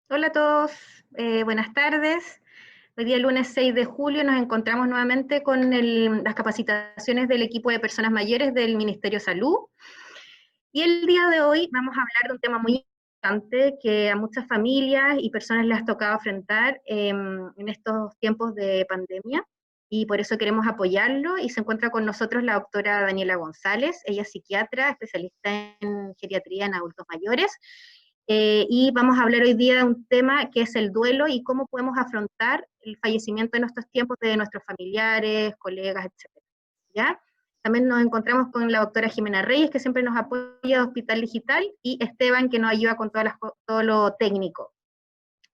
Hola a todos, buenas tardes. Hoy día, lunes 6 de julio, nos encontramos nuevamente con las capacitaciones del equipo de personas mayores del Ministerio de Salud. Y el día de hoy vamos a hablar de un tema muy importante que a muchas familias y personas les ha tocado enfrentar en estos tiempos de pandemia. Y por eso queremos apoyarlo. Y se encuentra con nosotros la doctora Daniela González. Ella es psiquiatra, especialista en geriatría en adultos mayores. Y vamos a hablar hoy día de un tema que es el duelo y cómo podemos afrontar el fallecimiento en estos tiempos de nuestros familiares, colegas, etcétera. ¿Ya? También nos encontramos con la doctora Jimena Reyes, que siempre nos apoya de Hospital Digital, y Esteban, que nos ayuda con todo lo técnico.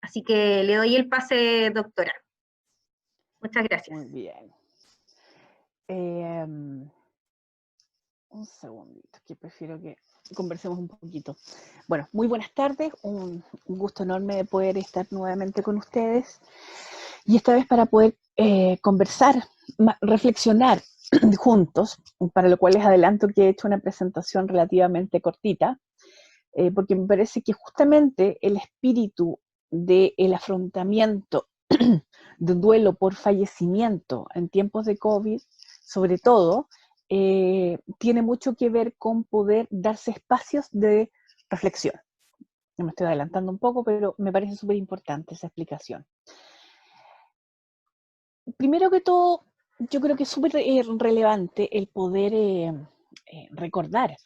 Así que le doy el pase, doctora. Muchas gracias. Muy bien. Un segundito, que prefiero que conversemos un poquito. Bueno, muy buenas tardes, un gusto enorme de poder estar nuevamente con ustedes y esta vez para poder conversar, reflexionar juntos, para lo cual les adelanto que he hecho una presentación relativamente cortita, porque me parece que justamente el espíritu del afrontamiento de un duelo por fallecimiento en tiempos de COVID, sobre todo, tiene mucho que ver con poder darse espacios de reflexión. Me estoy adelantando un poco, pero me parece súper importante esa explicación. Primero que todo, yo creo que es súper relevante el poder recordar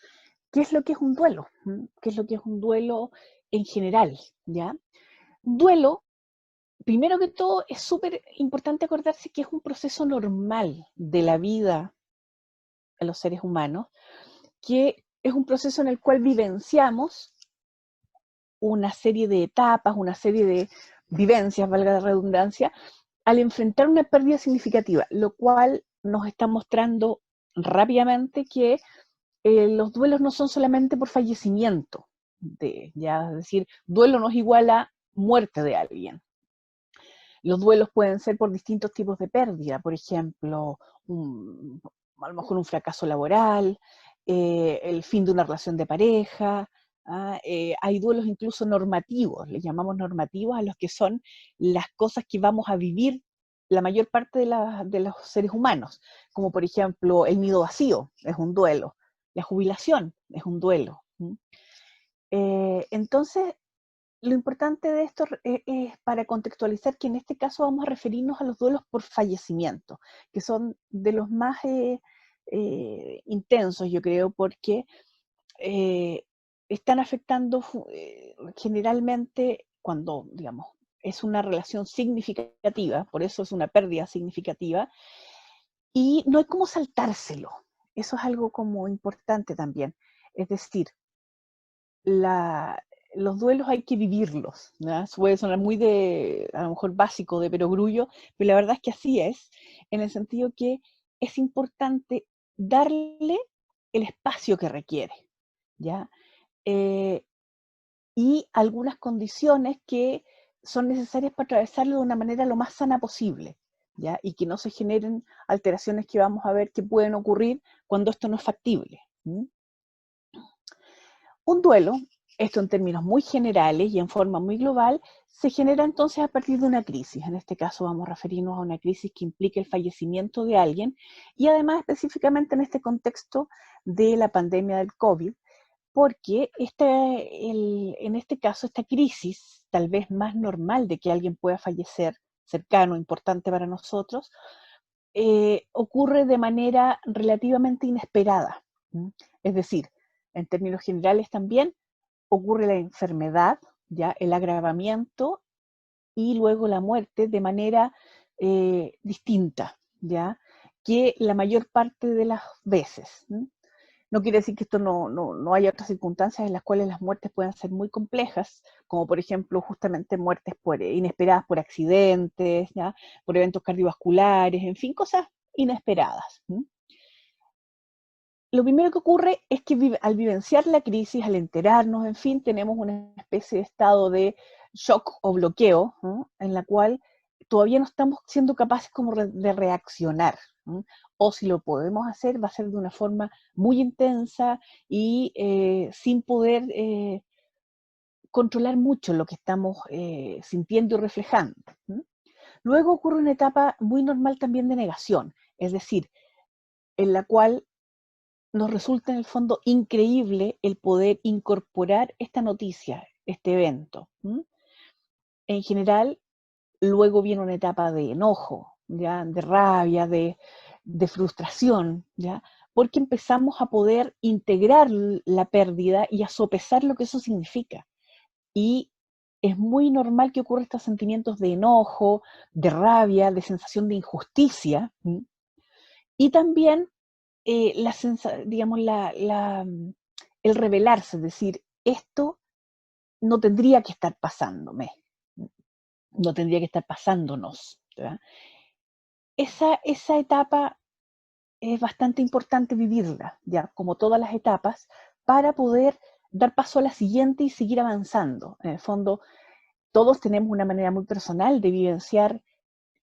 qué es lo que es un duelo, qué es lo que es un duelo en general, ¿ya? Un duelo, primero que todo, es súper importante acordarse que es un proceso normal de la vida a los seres humanos, que es un proceso en el cual vivenciamos una serie de etapas, una serie de vivencias, valga la redundancia, al enfrentar una pérdida significativa, lo cual nos está mostrando rápidamente que los duelos no son solamente por fallecimiento, ya, es decir, duelo no es igual a muerte de alguien. Los duelos pueden ser por distintos tipos de pérdida, por ejemplo, a lo mejor un fracaso laboral, el fin de una relación de pareja. Hay duelos incluso normativos, les llamamos normativos a los que son las cosas que vamos a vivir la mayor parte de los seres humanos, como por ejemplo el nido vacío es un duelo, la jubilación es un duelo. Entonces, lo importante de esto es para contextualizar que en este caso vamos a referirnos a los duelos por fallecimiento, que son de los más intensos, yo creo, porque eh, están afectando generalmente cuando, digamos, es una relación significativa, por eso es una pérdida significativa, y no hay cómo saltárselo. Eso es algo como importante también. Es decir, la, los duelos hay que vivirlos, ¿no? Eso puede sonar muy de, a lo mejor básico, de perogrullo, pero la verdad es que así es, en el sentido que es importante darle el espacio que requiere, ¿ya? Eh, y algunas condiciones que son necesarias para atravesarlo de una manera lo más sana posible, ¿ya? Y que no se generen alteraciones que vamos a ver que pueden ocurrir cuando esto no es factible. Un duelo, esto en términos muy generales y en forma muy global, se genera entonces a partir de una crisis. En este caso vamos a referirnos a una crisis que implique el fallecimiento de alguien y además específicamente en este contexto de la pandemia del COVID, porque en este caso esta crisis, tal vez más normal de que alguien pueda fallecer, cercano, importante para nosotros, ocurre de manera relativamente inesperada. Es decir, en términos generales también ocurre la enfermedad, ya el agravamiento y luego la muerte de manera distinta, ya que la mayor parte de las veces. No quiere decir que esto no haya otras circunstancias en las cuales las muertes puedan ser muy complejas, como por ejemplo justamente muertes inesperadas por accidentes, ¿ya? Por eventos cardiovasculares, en fin, cosas inesperadas. Lo primero que ocurre es que al vivenciar la crisis, al enterarnos, en fin, tenemos una especie de estado de shock o bloqueo, ¿no? En la cual todavía no estamos siendo capaces como de reaccionar, ¿no? O si lo podemos hacer, va a ser de una forma muy intensa y sin poder controlar mucho lo que estamos sintiendo y reflejando. Luego ocurre una etapa muy normal también de negación, es decir, en la cual nos resulta en el fondo increíble el poder incorporar esta noticia, este evento. En general, luego viene una etapa de enojo, ¿ya? De rabia, de frustración, ¿ya? Porque empezamos a poder integrar la pérdida y a sopesar lo que eso significa. Y es muy normal que ocurran estos sentimientos de enojo, de rabia, de sensación de injusticia, y también digamos, el revelarse, es decir, esto no tendría que estar pasándome, no tendría que estar pasándonos. ¿Verdad? Esa etapa es bastante importante vivirla, ya, como todas las etapas, para poder dar paso a la siguiente y seguir avanzando. En el fondo, todos tenemos una manera muy personal de vivenciar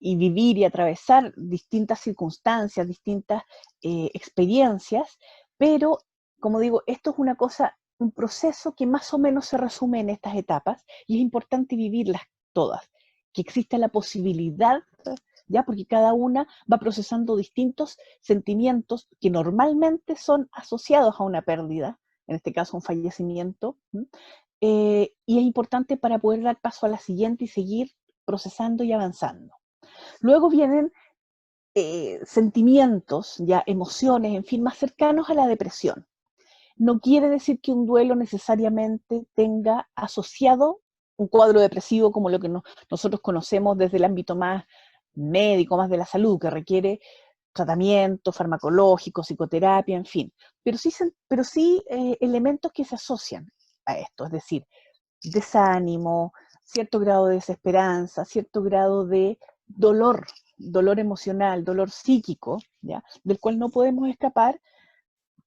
y vivir y atravesar distintas circunstancias, distintas experiencias, pero, como digo, esto es una cosa, un proceso que más o menos se resume en estas etapas y es importante vivirlas todas, que exista la posibilidad, ¿ya? Porque cada una va procesando distintos sentimientos que normalmente son asociados a una pérdida, en este caso un fallecimiento, y es importante para poder dar paso a la siguiente y seguir procesando y avanzando. Luego vienen sentimientos, ya emociones, en fin, más cercanos a la depresión. No quiere decir que un duelo necesariamente tenga asociado un cuadro depresivo como lo que nosotros conocemos desde el ámbito más médico, más de la salud, que requiere tratamiento farmacológico, psicoterapia, en fin. Pero sí elementos que se asocian a esto, es decir, desánimo, cierto grado de desesperanza, cierto grado de dolor emocional, dolor psíquico, ¿ya? Del cual no podemos escapar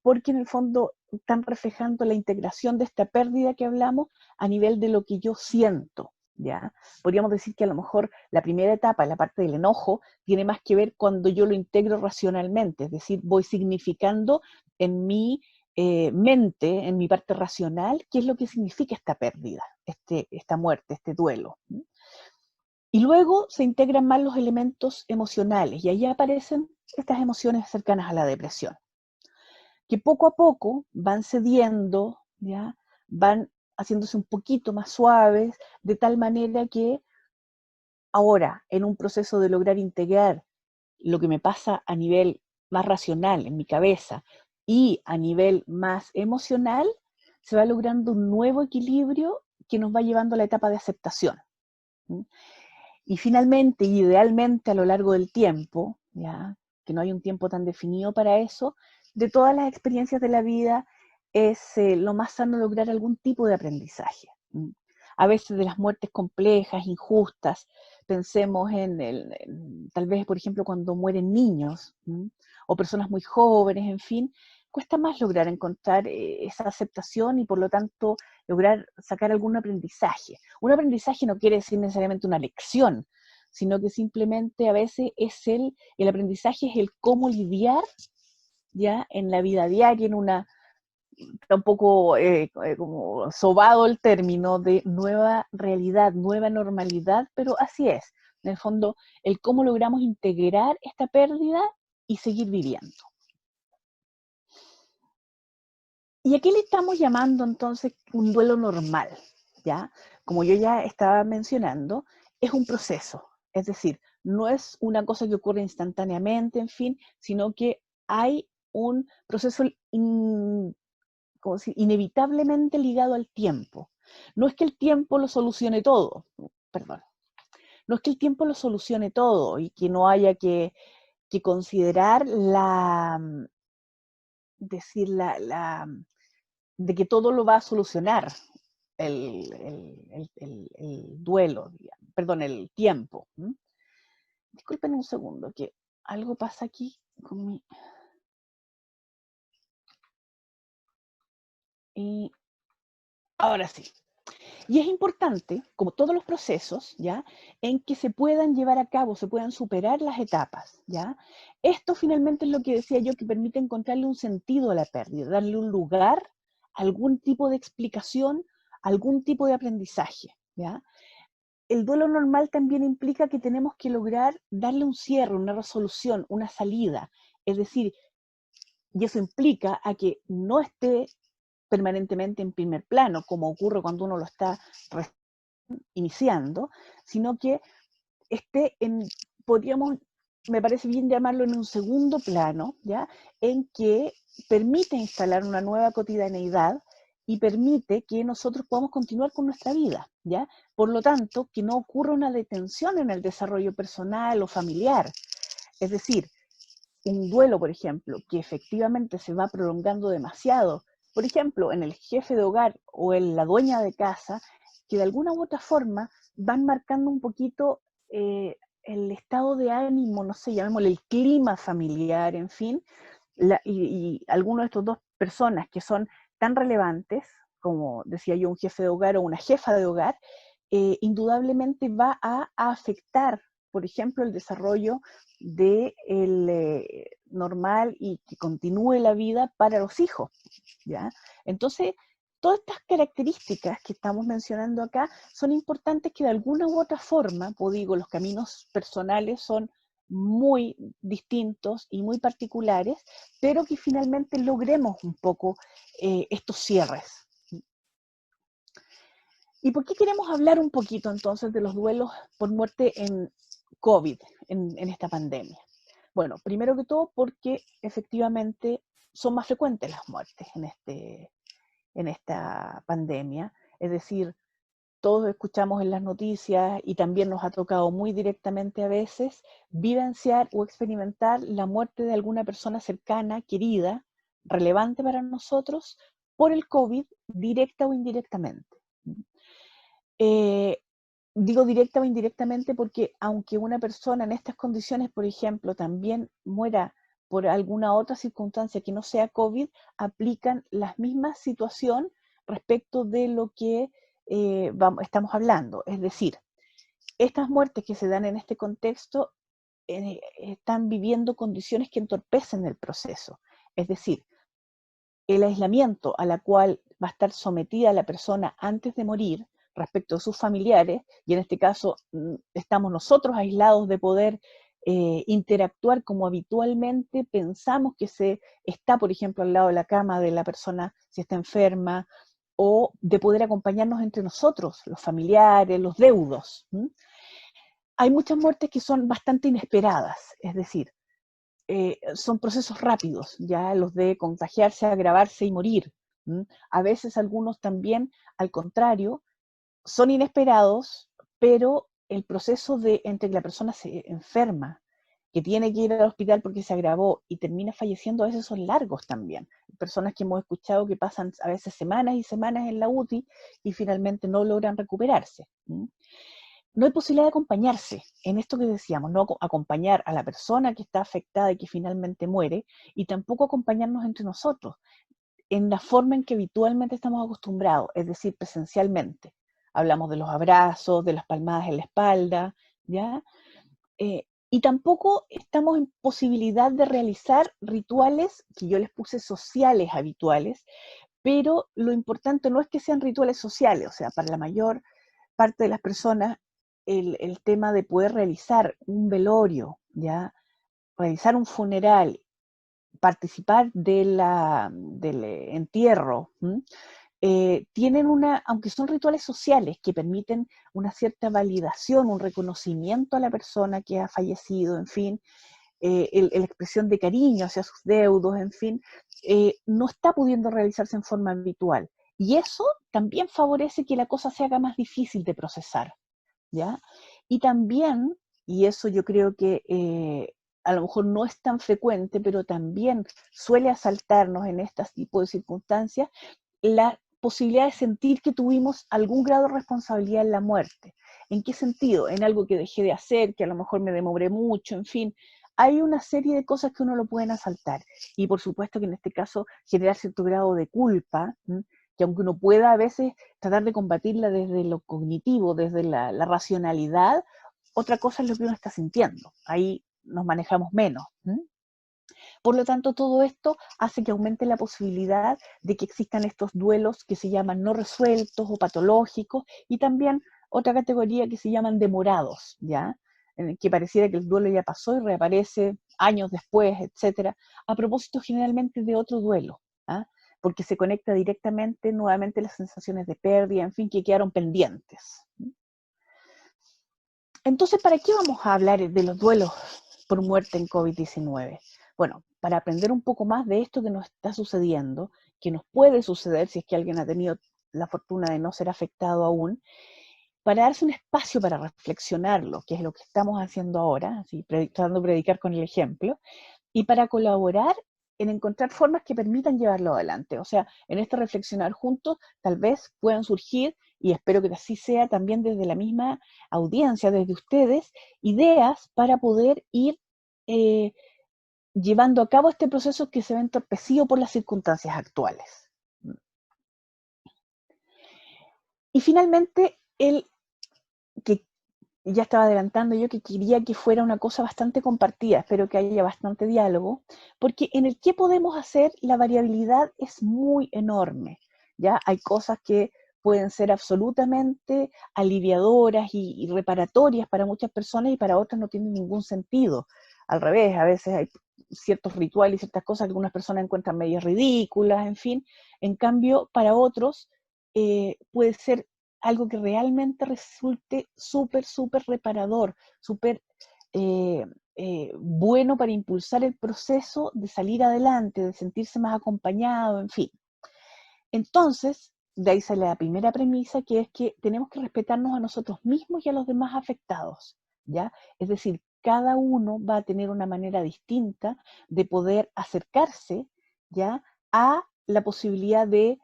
porque en el fondo están reflejando la integración de esta pérdida que hablamos a nivel de lo que yo siento, ¿ya? Podríamos decir que a lo mejor la primera etapa, la parte del enojo, tiene más que ver cuando yo lo integro racionalmente, es decir, voy significando en mi mente, en mi parte racional, qué es lo que significa esta pérdida, esta muerte, este duelo. Y luego se integran más los elementos emocionales y ahí aparecen estas emociones cercanas a la depresión, que poco a poco van cediendo, ¿ya? Van haciéndose un poquito más suaves, de tal manera que ahora, en un proceso de lograr integrar lo que me pasa a nivel más racional en mi cabeza y a nivel más emocional, se va logrando un nuevo equilibrio que nos va llevando a la etapa de aceptación. Y finalmente, idealmente a lo largo del tiempo, ¿ya? Que no hay un tiempo tan definido para eso, de todas las experiencias de la vida es lo más sano lograr algún tipo de aprendizaje. A veces de las muertes complejas, injustas, pensemos tal vez, por ejemplo, cuando mueren niños, o personas muy jóvenes, en fin, cuesta más lograr encontrar esa aceptación y por lo tanto lograr sacar algún aprendizaje. Un aprendizaje no quiere decir necesariamente una lección, sino que simplemente a veces es el aprendizaje es el cómo lidiar ya en la vida diaria, está un poco como sobado el término de nueva realidad, nueva normalidad, pero así es. En el fondo, el cómo logramos integrar esta pérdida y seguir viviendo. ¿Y a qué le estamos llamando entonces un duelo normal? ¿Ya? Como yo ya estaba mencionando, es un proceso. Es decir, no es una cosa que ocurre instantáneamente, en fin, sino que hay un proceso inevitablemente ligado al tiempo. No es que el tiempo lo solucione todo, perdón. No es que el tiempo lo solucione todo y que no haya que considerar de que todo lo va a solucionar el duelo, digamos, perdón, el tiempo. Disculpen un segundo, que algo pasa aquí con mi... Y ahora sí. Y es importante, como todos los procesos, ¿ya? En que se puedan llevar a cabo, se puedan superar las etapas, ¿ya? Esto finalmente es lo que decía yo, que permite encontrarle un sentido a la pérdida, darle un lugar, algún tipo de explicación algún tipo de aprendizaje, ¿ya? El duelo normal también implica que tenemos que lograr darle un cierre, una resolución, una salida. Es decir, y eso implica a que no esté permanentemente en primer plano, como ocurre cuando uno lo está iniciando, sino que esté podríamos, me parece bien llamarlo en un segundo plano, ¿ya? En que permite instalar una nueva cotidianeidad y permite que nosotros podamos continuar con nuestra vida, ¿ya? Por lo tanto, que no ocurra una detención en el desarrollo personal o familiar. Es decir, un duelo, por ejemplo, que efectivamente se va prolongando demasiado, por ejemplo, en el jefe de hogar o en la dueña de casa, que de alguna u otra forma van marcando un poquito el estado de ánimo, no sé, llamémosle el clima familiar, en fin, y algunas de estas dos personas que son tan relevantes, como decía yo, un jefe de hogar o una jefa de hogar, indudablemente va a afectar, por ejemplo, el desarrollo de normal y que continúe la vida para los hijos, ¿ya? Entonces, todas estas características que estamos mencionando acá son importantes que de alguna u otra forma, pues digo, los caminos personales son muy distintos y muy particulares, pero que finalmente logremos un poco estos cierres. ¿Y por qué queremos hablar un poquito entonces de los duelos por muerte en COVID, en esta pandemia? Bueno, primero que todo porque efectivamente son más frecuentes las muertes en esta pandemia. Es decir, todos escuchamos en las noticias y también nos ha tocado muy directamente a veces vivenciar o experimentar la muerte de alguna persona cercana, querida, relevante para nosotros, por el COVID, directa o indirectamente. Eh, Digo directa o indirectamente porque aunque una persona en estas condiciones, por ejemplo, también muera por alguna otra circunstancia que no sea COVID, aplican la misma situación respecto de lo que estamos hablando. Es decir, estas muertes que se dan en este contexto están viviendo condiciones que entorpecen el proceso. Es decir, el aislamiento a la cual va a estar sometida la persona antes de morir respecto a sus familiares, y en este caso estamos nosotros aislados de poder interactuar como habitualmente pensamos que se está, por ejemplo, al lado de la cama de la persona si está enferma, o de poder acompañarnos entre nosotros, los familiares, los deudos. Hay muchas muertes que son bastante inesperadas, es decir, son procesos rápidos, ya los de contagiarse, agravarse y morir. A veces algunos también, al contrario, son inesperados, pero el proceso de entre que la persona se enferma, que tiene que ir al hospital porque se agravó y termina falleciendo, a veces son largos también. Personas que hemos escuchado que pasan a veces semanas y semanas en la UTI y finalmente no logran recuperarse. No hay posibilidad de acompañarse en esto que decíamos, no acompañar a la persona que está afectada y que finalmente muere, y tampoco acompañarnos entre nosotros, en la forma en que habitualmente estamos acostumbrados, es decir, presencialmente. Hablamos de los abrazos, de las palmadas en la espalda, ¿ya? Y tampoco estamos en posibilidad de realizar rituales, que yo les puse sociales habituales, pero lo importante no es que sean rituales sociales, o sea, para la mayor parte de las personas, el tema de poder realizar un velorio, ¿ya? Realizar un funeral, participar del entierro, tienen aunque son rituales sociales que permiten una cierta validación, un reconocimiento a la persona que ha fallecido, en fin, la expresión de cariño hacia sus deudos, en fin, no está pudiendo realizarse en forma habitual. Y eso también favorece que la cosa se haga más difícil de procesar, ¿ya? Y también, y eso yo creo que a lo mejor no es tan frecuente, pero también suele asaltarnos en este tipo de circunstancias, la posibilidad de sentir que tuvimos algún grado de responsabilidad en la muerte. ¿En qué sentido? En algo que dejé de hacer, que a lo mejor me demoré mucho, en fin. Hay una serie de cosas que uno lo pueden asaltar. Y por supuesto que en este caso generar cierto grado de culpa, que aunque uno pueda a veces tratar de combatirla desde lo cognitivo, desde la racionalidad, otra cosa es lo que uno está sintiendo. Ahí nos manejamos menos. Por lo tanto, todo esto hace que aumente la posibilidad de que existan estos duelos que se llaman no resueltos o patológicos, y también otra categoría que se llaman demorados, ¿ya? En el que pareciera que el duelo ya pasó y reaparece años después, etcétera, a propósito generalmente de otro duelo, ¿ah? Porque se conecta directamente nuevamente las sensaciones de pérdida, en fin, que quedaron pendientes. Entonces, ¿para qué vamos a hablar de los duelos por muerte en COVID-19? Bueno, para aprender un poco más de esto que nos está sucediendo, que nos puede suceder si es que alguien ha tenido la fortuna de no ser afectado aún, para darse un espacio para reflexionarlo, que es lo que estamos haciendo ahora, así, tratando de predicar con el ejemplo, y para colaborar en encontrar formas que permitan llevarlo adelante. O sea, en este reflexionar juntos, tal vez puedan surgir, y espero que así sea también desde la misma audiencia, desde ustedes, ideas para poder ir llevando a cabo este proceso que se ve entorpecido por las circunstancias actuales. Y finalmente, el que ya estaba adelantando yo que quería que fuera una cosa bastante compartida, espero que haya bastante diálogo, porque en el que podemos hacer la variabilidad es muy enorme, ¿ya? Hay cosas que pueden ser absolutamente aliviadoras y reparatorias para muchas personas y para otras no tienen ningún sentido. Al revés, a veces hay ciertos rituales y ciertas cosas que algunas personas encuentran medias ridículas, en fin. En cambio, para otros puede ser algo que realmente resulte súper, súper reparador, súper eh, bueno para impulsar el proceso de salir adelante, de sentirse más acompañado, en fin. Entonces, de ahí sale la primera premisa, que es que tenemos que respetarnos a nosotros mismos y a los demás afectados, ¿ya? Es decir, cada uno va a tener una manera distinta de poder acercarse, ¿ya?, a la posibilidad de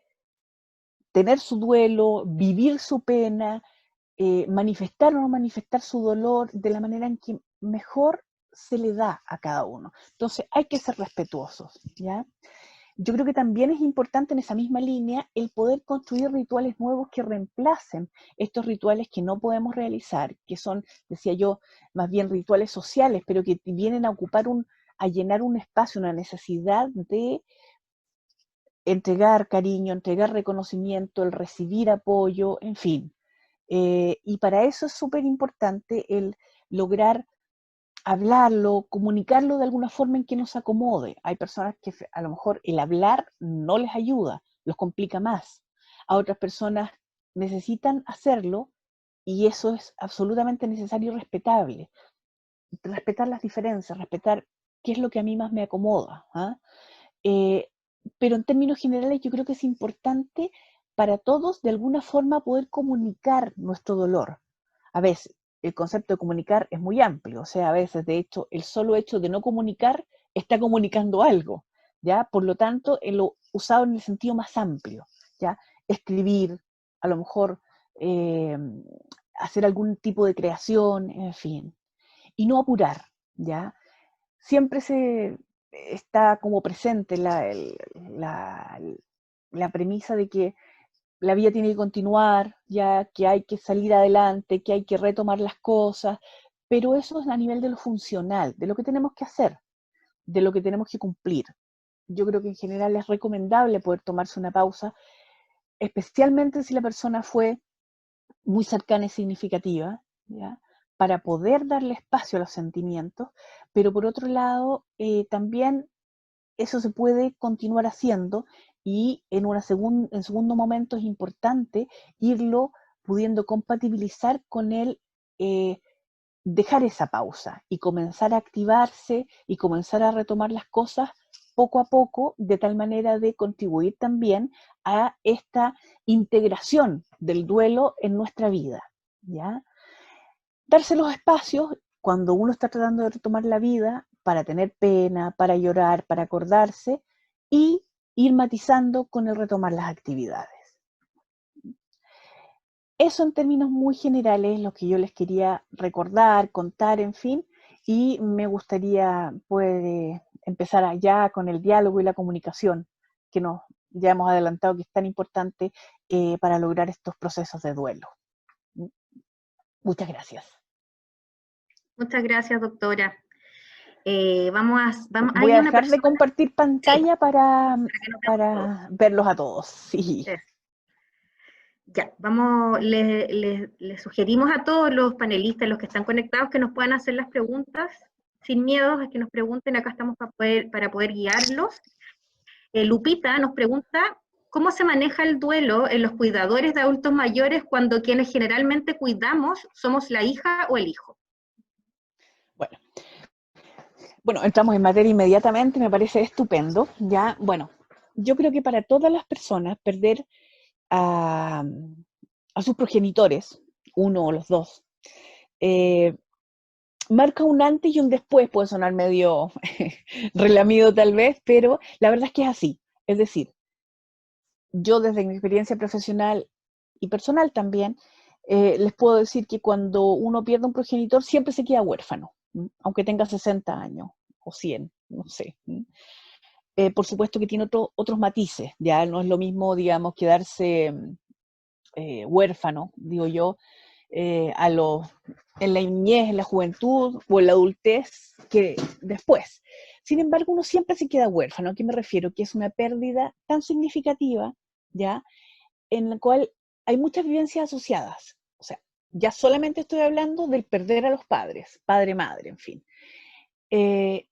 tener su duelo, vivir su pena, manifestar o no manifestar su dolor de la manera en que mejor se le da a cada uno. Entonces hay que ser respetuosos, ¿ya? Yo creo que también es importante en esa misma línea el poder construir rituales nuevos que reemplacen estos rituales que no podemos realizar, que son, decía yo, más bien rituales sociales, pero que vienen a ocupar a llenar un espacio, una necesidad de entregar cariño, entregar reconocimiento, el recibir apoyo, en fin. Y para eso es súper importante el lograr hablarlo, comunicarlo de alguna forma en que nos acomode. Hay personas que a lo mejor el hablar no les ayuda, los complica más. A otras personas necesitan hacerlo y eso es absolutamente necesario y respetable. Respetar las diferencias, respetar qué es lo que a mí más me acomoda. ¿Ah? Eh, pero en términos generales yo creo que es importante para todos de alguna forma poder comunicar nuestro dolor. A veces el concepto de comunicar es muy amplio, o sea, a veces de hecho el solo hecho de no comunicar está comunicando algo, ¿ya? Por lo tanto, lo usado en el sentido más amplio, ¿ya? Escribir, a lo mejor eh, hacer algún tipo de creación, en fin, y no apurar, ¿ya? Siempre se está como presente la premisa de que la vida tiene que continuar, ya que hay que salir adelante, que hay que retomar las cosas, pero eso es a nivel de lo funcional, de lo que tenemos que hacer, de lo que tenemos que cumplir. Yo creo que en general es recomendable poder tomarse una pausa, especialmente si la persona fue muy cercana y significativa, ¿ya?, para poder darle espacio a los sentimientos, pero por otro lado, también eso se puede continuar haciendo y en segundo momento es importante irlo pudiendo compatibilizar con el dejar esa pausa y comenzar a activarse y comenzar a retomar las cosas poco a poco, de tal manera de contribuir también a esta integración del duelo en nuestra vida, ¿ya? Darse los espacios cuando uno está tratando de retomar la vida para tener pena, para llorar, para acordarse y ir matizando con el retomar las actividades. Eso en términos muy generales es lo que yo les quería recordar, contar, en fin, y me gustaría poder empezar allá con el diálogo y la comunicación que nos ya hemos adelantado que es tan importante para lograr estos procesos de duelo. Muchas gracias. Muchas gracias, doctora. Voy a hay una dejar de persona, compartir sí, pantalla para que nos veamos todos. para verlos a todos. Sí. Ya, les sugerimos a todos los panelistas, los que están conectados, que nos puedan hacer las preguntas sin miedo, a que nos pregunten, acá estamos para poder guiarlos. Lupita nos pregunta, ¿cómo se maneja el duelo en los cuidadores de adultos mayores cuando quienes generalmente cuidamos somos la hija o el hijo? Bueno, bueno, entramos en materia inmediatamente, me parece estupendo. Ya, bueno, yo creo que para todas las personas perder a, a sus progenitores, uno o los dos, eh, marca un antes y un después, puede sonar medio relamido tal vez, pero la verdad es que es así. Es decir, yo desde mi experiencia profesional y personal también, les puedo decir que cuando uno pierde un progenitor siempre se queda huérfano, aunque tenga 60 años o 100, no sé. Por supuesto que tiene otros matices, ya no es lo mismo, digamos, quedarse huérfano, digo yo, a los, en la niñez, en la juventud o en la adultez que después. Sin embargo, uno siempre se queda huérfano. ¿A qué me refiero? Que es una pérdida tan significativa, ¿ya? En la cual hay muchas vivencias asociadas. O sea, ya solamente estoy hablando del perder a los padres, padre, madre, en fin. Eh,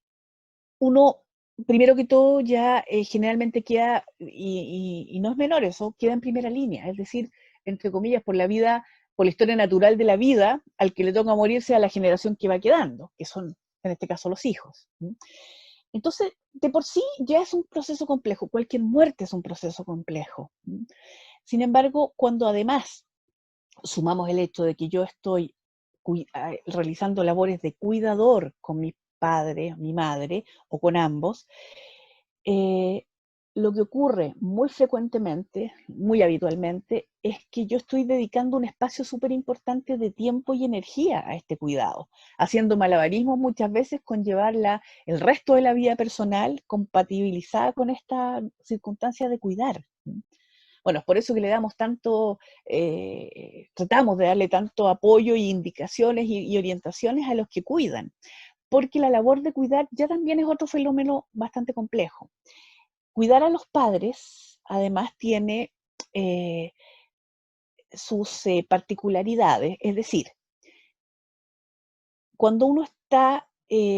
uno, primero que todo, ya generalmente queda, y no es menor eso, queda en primera línea, es decir, entre comillas, por la vida, por la historia natural de la vida, al que le toca morirse a la generación que va quedando, que son, en este caso, los hijos. Entonces, de por sí ya es un proceso complejo, cualquier muerte es un proceso complejo. Sin embargo, cuando además sumamos el hecho de que yo estoy realizando labores de cuidador con mi padre, mi madre, o con ambos, eh, lo que ocurre muy frecuentemente, muy habitualmente, es que yo estoy dedicando un espacio súper importante de tiempo y energía a este cuidado, haciendo malabarismos muchas veces con llevarla el resto de la vida personal compatibilizada con esta circunstancia de cuidar. Bueno, es por eso que le damos tanto, tratamos de darle tanto apoyo y indicaciones y orientaciones a los que cuidan, porque la labor de cuidar ya también es otro fenómeno bastante complejo. Cuidar a los padres, además, tiene eh, sus particularidades, es decir, cuando uno está,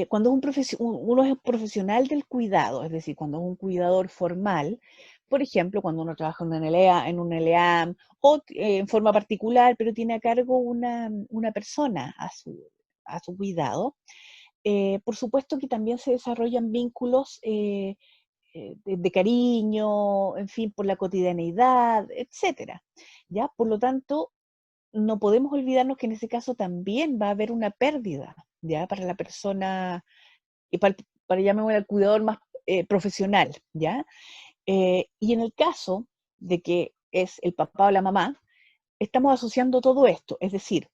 cuando uno es un profesional del cuidado, es decir, cuando es un cuidador formal, por ejemplo, cuando uno trabaja en un LEAM o en forma particular, pero tiene a cargo una persona a su cuidado, por supuesto que también se desarrollan vínculos de cariño, en fin, por la cotidianeidad, etcétera. ¿Ya? Por lo tanto, no podemos olvidarnos que en ese caso también va a haber una pérdida, ¿ya? Para la persona, y para llamarlo al cuidador más profesional, ¿ya? Y en el caso de que es el papá o la mamá, estamos asociando todo esto, es decir,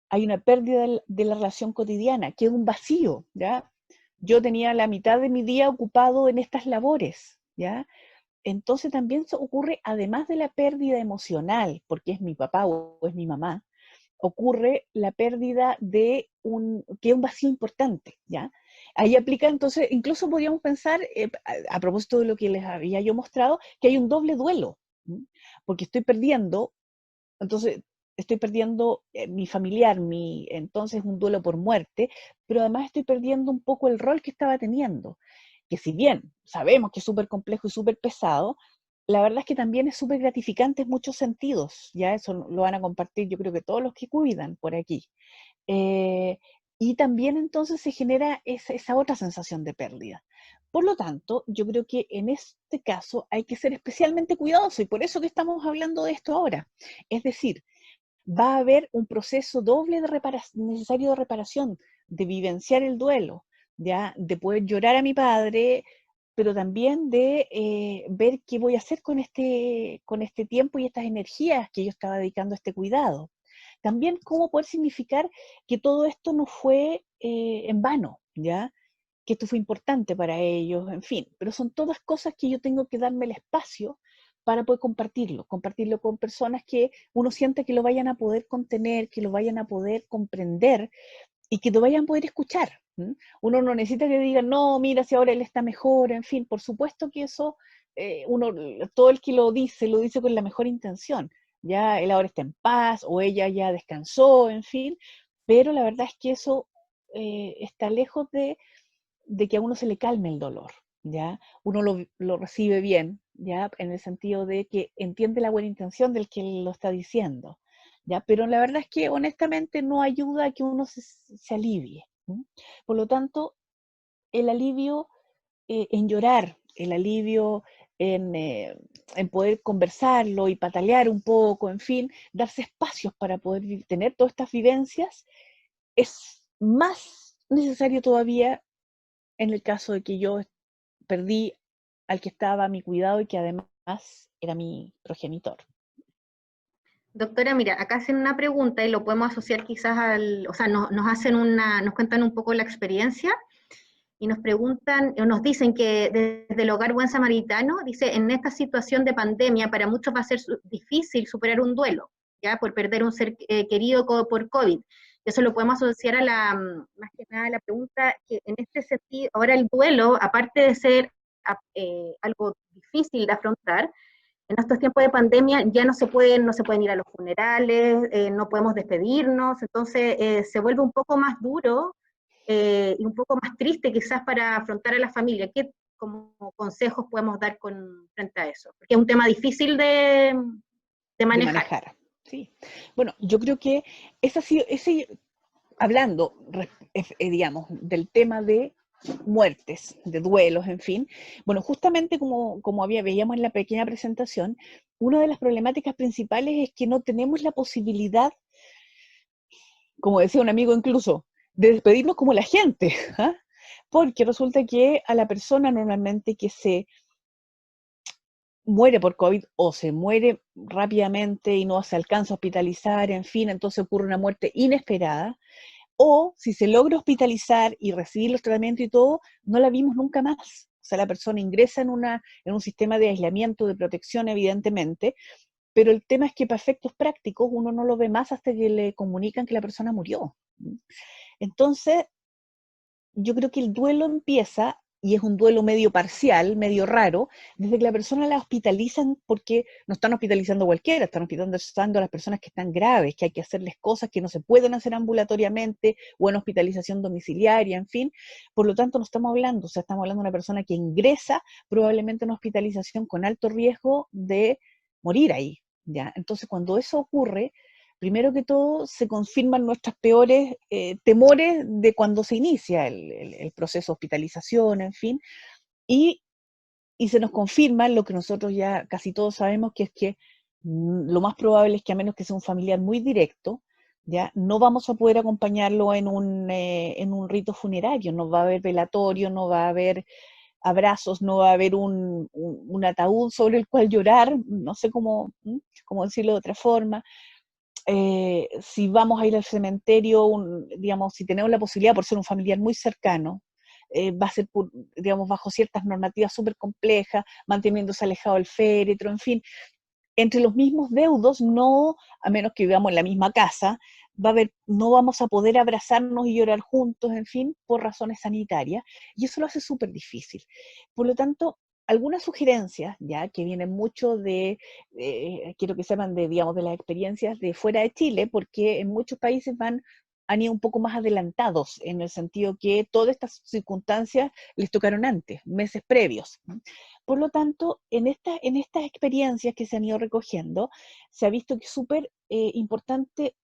hay una pérdida de la relación cotidiana, queda un vacío, ¿ya? Yo tenía la mitad de mi día ocupado en estas labores, ¿ya? Entonces también ocurre, además de la pérdida emocional, porque es mi papá o es mi mamá, ocurre la pérdida que es un vacío importante, ¿ya? Ahí aplica entonces, incluso podríamos pensar, a propósito de lo que les había yo mostrado, que hay un doble duelo, porque estoy perdiendo, entonces estoy perdiendo mi familiar, entonces un duelo por muerte, pero además estoy perdiendo un poco el rol que estaba teniendo, que si bien sabemos que es súper complejo y súper pesado, la verdad es que también es súper gratificante en muchos sentidos, ya eso lo van a compartir yo creo que todos los que cuidan por aquí. Eh, y también entonces se genera esa otra sensación de pérdida. Por lo tanto, yo creo que en este caso hay que ser especialmente cuidadoso y por eso que estamos hablando de esto ahora. Es decir, va a haber un proceso doble necesario de reparación, de vivenciar el duelo, ¿ya? De poder llorar a mi padre, pero también de ver qué voy a hacer con este tiempo y estas energías que yo estaba dedicando a este cuidado. También cómo poder significar que todo esto no fue en vano, ¿ya? Que esto fue importante para ellos, en fin, pero son todas cosas que yo tengo que darme el espacio para poder compartirlo con personas que uno siente que lo vayan a poder contener, que lo vayan a poder comprender y que te vayan a poder escuchar. Uno no necesita que digan, no, mira, si ahora él está mejor, en fin, por supuesto que eso, todo el que lo dice con la mejor intención. Ya él ahora está en paz, o ella ya descansó, en fin, pero la verdad es que eso está lejos de que a uno se le calme el dolor, ¿ya? Uno lo recibe bien, ¿ya? En el sentido de que entiende la buena intención del que lo está diciendo, ¿ya? Pero la verdad es que honestamente no ayuda a que uno se alivie. Por lo tanto, el alivio en llorar, el alivio en poder conversarlo y patalear un poco, en fin, darse espacios para poder tener todas estas vivencias, es más necesario todavía en el caso de que yo perdí al que estaba a mi cuidado y que además era mi progenitor. Doctora, mira, acá hacen una pregunta y lo podemos asociar quizás o sea, nos hacen nos cuentan un poco la experiencia y nos preguntan, o nos dicen que desde el Hogar Buen Samaritano, dice, en esta situación de pandemia, para muchos va a ser difícil superar un duelo, ¿ya? Por perder un ser querido por COVID. Eso lo podemos asociar a más que nada a la pregunta, que en este sentido, ahora el duelo, aparte de ser algo difícil de afrontar, en estos tiempos de pandemia ya no se pueden ir a los funerales, no podemos despedirnos, entonces se vuelve un poco más duro y un poco más triste quizás para afrontar a la familia. ¿Qué como consejos podemos dar frente a eso? Porque es un tema difícil de De manejar. manejar. Sí. Bueno, yo creo que hablando, digamos, del tema de muertes, de duelos, en fin. Bueno, justamente como veíamos en la pequeña presentación, una de las problemáticas principales es que no tenemos la posibilidad, como decía un amigo incluso, de despedirnos como la gente, ¿ah? Porque resulta que a la persona normalmente que se muere por COVID o se muere rápidamente y no se alcanza a hospitalizar, en fin, entonces ocurre una muerte inesperada, o si se logra hospitalizar y recibir los tratamientos y todo, no la vimos nunca más. O sea, la persona ingresa en un sistema de aislamiento, de protección, evidentemente, pero el tema es que para efectos prácticos uno no lo ve más hasta que le comunican que la persona murió. Entonces, yo creo que el duelo empieza, y es un duelo medio parcial, medio raro, desde que la persona la hospitalizan, porque no están hospitalizando a cualquiera, están hospitalizando a las personas que están graves, que hay que hacerles cosas que no se pueden hacer ambulatoriamente o en hospitalización domiciliaria, en fin. Por lo tanto, no estamos hablando, o sea, estamos hablando de una persona que ingresa probablemente en hospitalización con alto riesgo de morir ahí, ¿ya? Entonces, cuando eso ocurre, primero que todo, se confirman nuestros peores temores de cuando se inicia el proceso de hospitalización, en fin, y, y se nos confirma lo que nosotros ya casi todos sabemos, que es que lo más probable es que a menos que sea un familiar muy directo, ya no vamos a poder acompañarlo en un rito funerario, no va a haber velatorio, no va a haber abrazos, no va a haber un ataúd sobre el cual llorar, no sé cómo decirlo de otra forma. Si vamos a ir al cementerio, digamos, si tenemos la posibilidad por ser un familiar muy cercano, va a ser, digamos, bajo ciertas normativas súper complejas, manteniéndose alejado del féretro, en fin. Entre los mismos deudos, no, a menos que vivamos en la misma casa, no vamos a poder abrazarnos y llorar juntos, en fin, por razones sanitarias, y eso lo hace súper difícil. Por lo tanto, algunas sugerencias, ya que vienen mucho quiero que sepan digamos, de las experiencias de fuera de Chile, porque en muchos países han ido un poco más adelantados, en el sentido que todas estas circunstancias les tocaron antes, meses previos. Por lo tanto, en estas experiencias que se han ido recogiendo, se ha visto que es súper importante,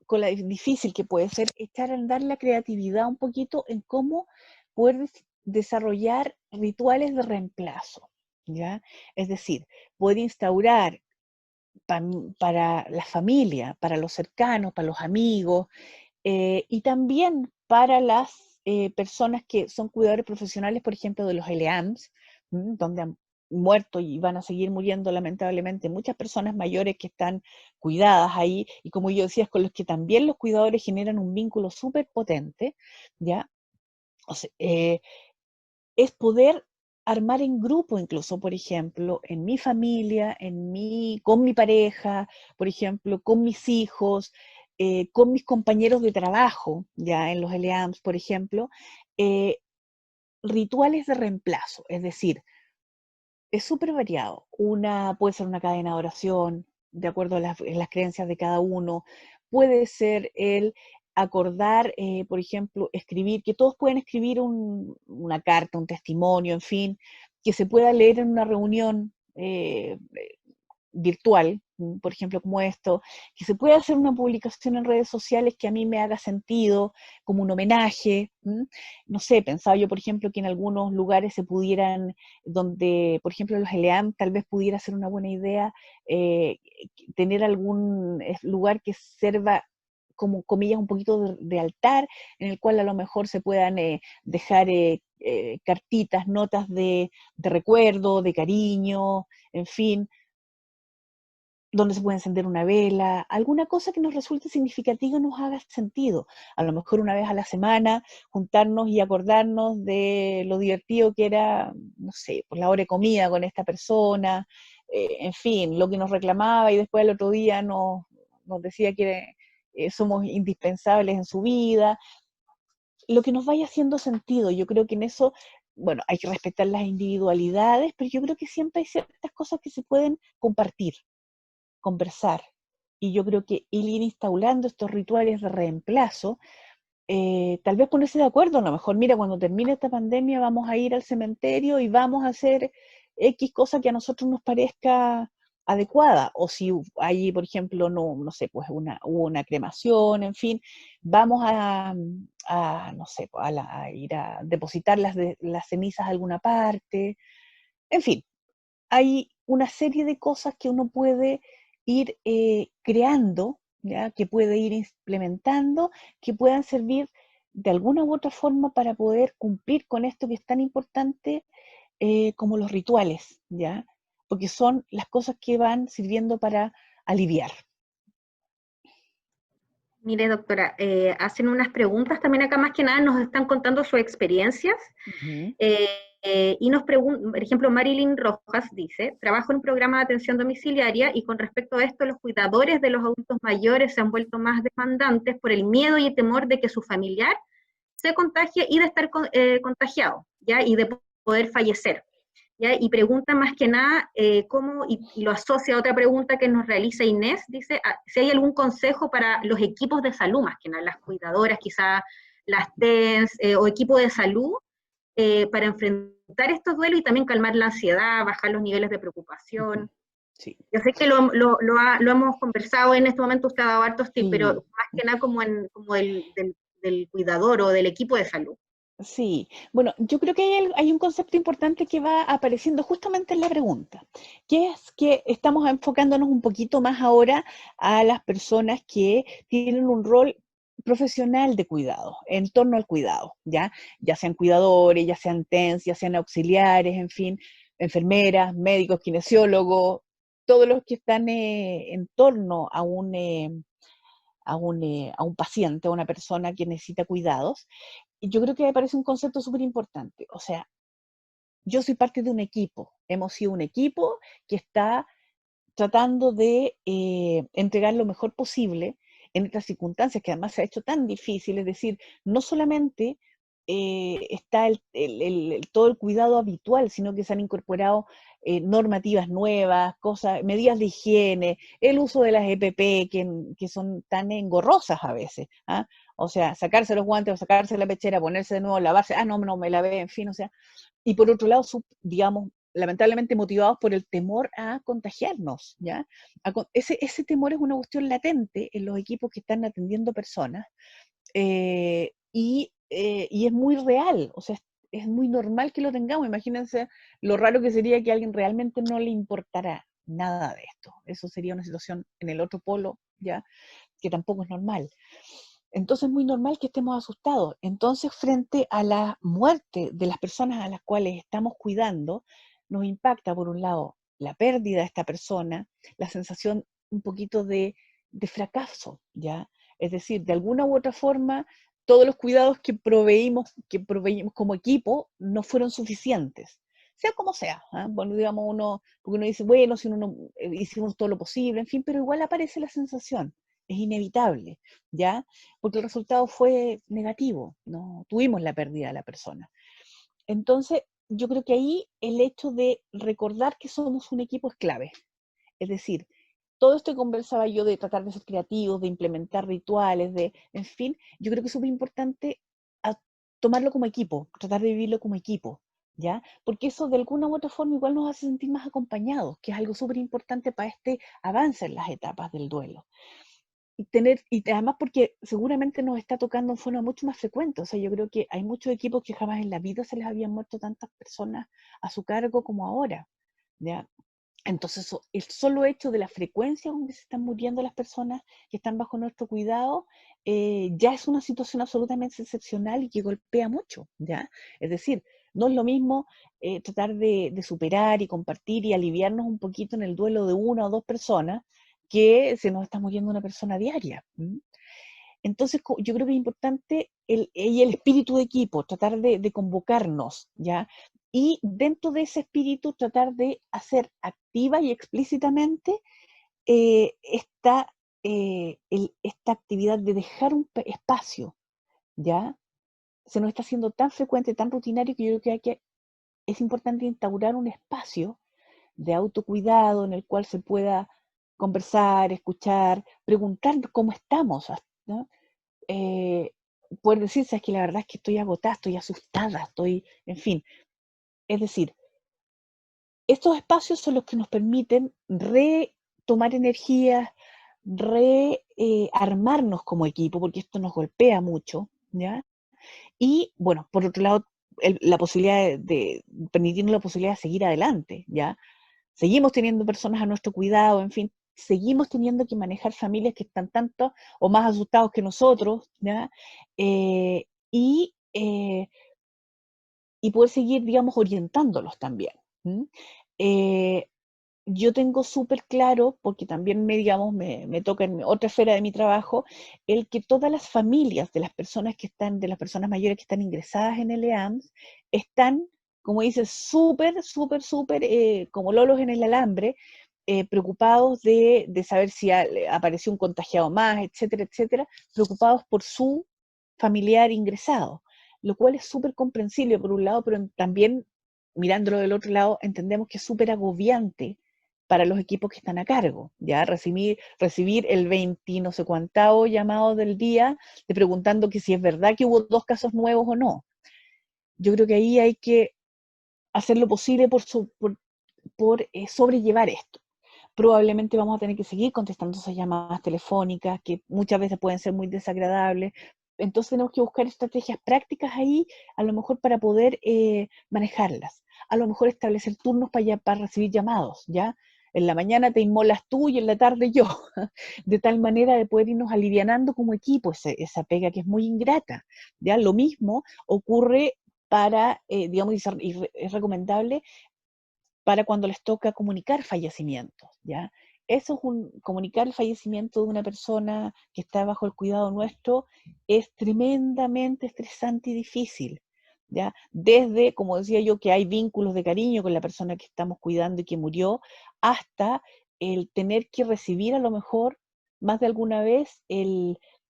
con la difícil que puede ser, echar a andar la creatividad un poquito en cómo poder desarrollar rituales de reemplazo, ¿ya? Es decir, poder instaurar para la familia, para los cercanos, para los amigos, y también para las personas que son cuidadores profesionales, por ejemplo, de los LEAMS, donde han muerto y van a seguir muriendo lamentablemente muchas personas mayores que están cuidadas ahí, y como yo decía, es con los que también los cuidadores generan un vínculo súper potente, ¿ya? O sea, es poder armar en grupo incluso, por ejemplo, en mi familia, con mi pareja, por ejemplo, con mis hijos, con mis compañeros de trabajo, ya en los LEAMS, por ejemplo, eh, rituales de reemplazo, es decir, es súper variado. Una puede ser una cadena de oración, de acuerdo a las creencias de cada uno. Puede ser el acordar, por ejemplo, escribir, que todos pueden escribir una carta, un testimonio, en fin, que se pueda leer en una reunión virtual, por ejemplo, como esto, que se pueda hacer una publicación en redes sociales que a mí me haga sentido, como un homenaje. No sé, pensaba yo, por ejemplo, que en algunos lugares se pudieran, donde, por ejemplo, los ELEAM, tal vez pudiera ser una buena idea eh, tener algún lugar que sirva como comillas un poquito de altar, en el cual a lo mejor se puedan dejar cartitas, notas de recuerdo, de cariño, en fin, donde se puede encender una vela, alguna cosa que nos resulte significativa y nos haga sentido. A lo mejor una vez a la semana juntarnos y acordarnos de lo divertido que era, no sé, por la hora de comida con esta persona, en fin, lo que nos reclamaba y después al otro día nos decía que somos indispensables en su vida, lo que nos vaya haciendo sentido. Yo creo que en eso, bueno, hay que respetar las individualidades, pero yo creo que siempre hay ciertas cosas que se pueden compartir, conversar. Y yo creo que ir instaurando estos rituales de reemplazo, tal vez ponerse de acuerdo, a lo mejor, mira, cuando termine esta pandemia vamos a ir al cementerio y vamos a hacer X cosa que a nosotros nos parezca adecuada, o si hay, por ejemplo, no sé, pues hubo una cremación, en fin, vamos no sé, pues, a ir a depositar las cenizas a alguna parte, en fin, hay una serie de cosas que uno puede ir creando, ¿ya? Que puede ir implementando, que puedan servir de alguna u otra forma para poder cumplir con esto que es tan importante como los rituales, ¿ya? Porque son las cosas que van sirviendo para aliviar. Mire, doctora, hacen unas preguntas también acá, más que nada nos están contando sus experiencias. Ujú. eh, y nos pregunta, por ejemplo, Marilyn Rojas dice, trabajo en un programa de atención domiciliaria y con respecto a esto, los cuidadores de los adultos mayores se han vuelto más demandantes por el miedo y el temor de que su familiar se contagie y de estar contagiado, ¿ya? Y de poder fallecer. ¿Ya? Y pregunta más que nada cómo, y lo asocia a otra pregunta que nos realiza Inés, dice, si hay algún consejo para los equipos de salud, más que nada, las cuidadoras, quizás las TENS o equipo de salud, para enfrentar estos duelos y también calmar la ansiedad, bajar los niveles de Ujú. preocupación. Sí, Yo sé que lo hemos conversado en este momento, usted ha dado hartos tips, pero sí. más que nada como del cuidador o del equipo de salud. Sí, bueno, yo creo que hay un concepto importante que va apareciendo justamente en la pregunta, que es que estamos enfocándonos un poquito más ahora a las personas que tienen un rol profesional de cuidado, en torno al cuidado, ¿ya? Ya sean cuidadores, ya sean TENS, ya sean auxiliares, en fin, enfermeras, médicos, kinesiólogos, todos los que están en torno a un paciente, a una persona que necesita cuidados. Y yo creo que me parece un concepto súper importante. O sea, yo soy parte de un equipo, hemos sido un equipo que está tratando de entregar lo mejor posible en estas circunstancias que además se ha hecho tan difícil, es decir, no solamente está todo el cuidado habitual, sino que se han incorporado normativas nuevas, cosas, medidas de higiene, el uso de las EPP que son tan engorrosas a veces, ¿ah? O sea, sacarse los guantes o sacarse la pechera, ponerse de nuevo, lavarse, no, no me lavé, en fin, o sea, y por otro lado, digamos, lamentablemente motivados por el temor a contagiarnos, ¿ya? Ese temor es una cuestión latente en los equipos que están atendiendo personas y es muy real, o sea, es muy normal que lo tengamos. Imagínense lo raro que sería que a alguien realmente no le importara nada de esto. Eso sería una situación en el otro polo, ¿ya? Que tampoco es normal. Entonces es muy normal que estemos asustados. Entonces, frente a la muerte de las personas a las cuales estamos cuidando, nos impacta, por un lado, la pérdida de esta persona, la sensación un poquito de fracaso, ¿ya? Es decir, de alguna u otra forma, todos los cuidados que proveímos como equipo no fueron suficientes, sea como sea, ¿eh? Bueno, digamos porque uno dice, bueno, si uno no, hicimos todo lo posible, en fin, pero igual aparece la sensación. es inevitable, ¿ya? Porque el resultado fue negativo, no tuvimos la pérdida de la persona. Entonces, yo creo que ahí el hecho de recordar que somos un equipo es clave. Es decir, todo esto que conversaba yo de tratar de ser creativos, de implementar rituales, en fin, yo creo que es súper importante tomarlo como equipo, tratar de vivirlo como equipo, ¿ya? Porque eso de alguna u otra forma igual nos hace sentir más acompañados, que es algo súper importante para este avance en las etapas del duelo. Y además porque seguramente nos está tocando en forma mucho más frecuente. O sea, yo creo que hay muchos equipos que jamás en la vida se les habían muerto tantas personas a su cargo como ahora, ¿ya? Entonces, el solo hecho de la frecuencia con que se están muriendo las personas que están bajo nuestro cuidado, ya es una situación absolutamente excepcional y que golpea mucho, ¿ya? Es decir, no es lo mismo tratar de superar y compartir y aliviarnos un poquito en el duelo de una o dos personas que se nos está muriendo una persona diaria. Entonces, yo creo que es importante y el espíritu de equipo, tratar de convocarnos, ¿ya? Y dentro de ese espíritu tratar de hacer activa y explícitamente esta actividad de dejar un espacio, ¿ya? Se nos está haciendo tan frecuente, tan rutinario, que yo creo que es importante instaurar un espacio de autocuidado en el cual se pueda conversar, escuchar, preguntar cómo estamos, ¿no? eh, Poder decir, sabes que la verdad es que estoy agotada, estoy asustada, en fin. Es decir, estos espacios son los que nos permiten retomar energías, rearmarnos como equipo, porque esto nos golpea mucho, ¿ya? Y bueno, por otro lado, la posibilidad permitirnos la posibilidad de seguir adelante, ¿ya? Seguimos teniendo personas a nuestro cuidado, en fin, seguimos teniendo que manejar familias que están tanto o más asustados que nosotros, ¿ya? Eh, y, eh, y poder seguir, digamos, orientándolos también. Eh, yo tengo súper claro, porque también digamos, me toca en otra esfera de mi trabajo, el que todas las familias de las personas de las personas mayores que están ingresadas en el EAMS, están, como dices, súper, súper, súper, como lolos en el alambre, preocupados de saber si apareció un contagiado más, etcétera, etcétera, preocupados por su familiar ingresado, lo cual es súper comprensible por un lado, pero también mirándolo del otro lado, entendemos que es súper agobiante para los equipos que están a cargo, ya recibir el 20 no sé cuántavo llamado del día, de preguntando que si es verdad que hubo 2 casos nuevos o no. Yo creo que ahí hay que hacer lo posible por sobrellevar esto. Probablemente vamos a tener que seguir contestando esas llamadas telefónicas que muchas veces pueden ser muy desagradables. Entonces tenemos que buscar estrategias prácticas ahí, a lo mejor para poder manejarlas. A lo mejor establecer turnos para recibir llamados, ¿ya? En la mañana te inmolas tú y en la tarde yo, de tal manera de poder irnos alivianando como equipo esa pega que es muy ingrata, ¿ya? Lo mismo ocurre digamos, y es recomendable para cuando les toca comunicar fallecimientos, ¿ya? Comunicar el fallecimiento de una persona que está bajo el cuidado nuestro es tremendamente estresante y difícil, ¿ya? Desde, como decía yo, que hay vínculos de cariño con la persona que estamos cuidando y que murió, hasta el tener que recibir a lo mejor más de alguna vez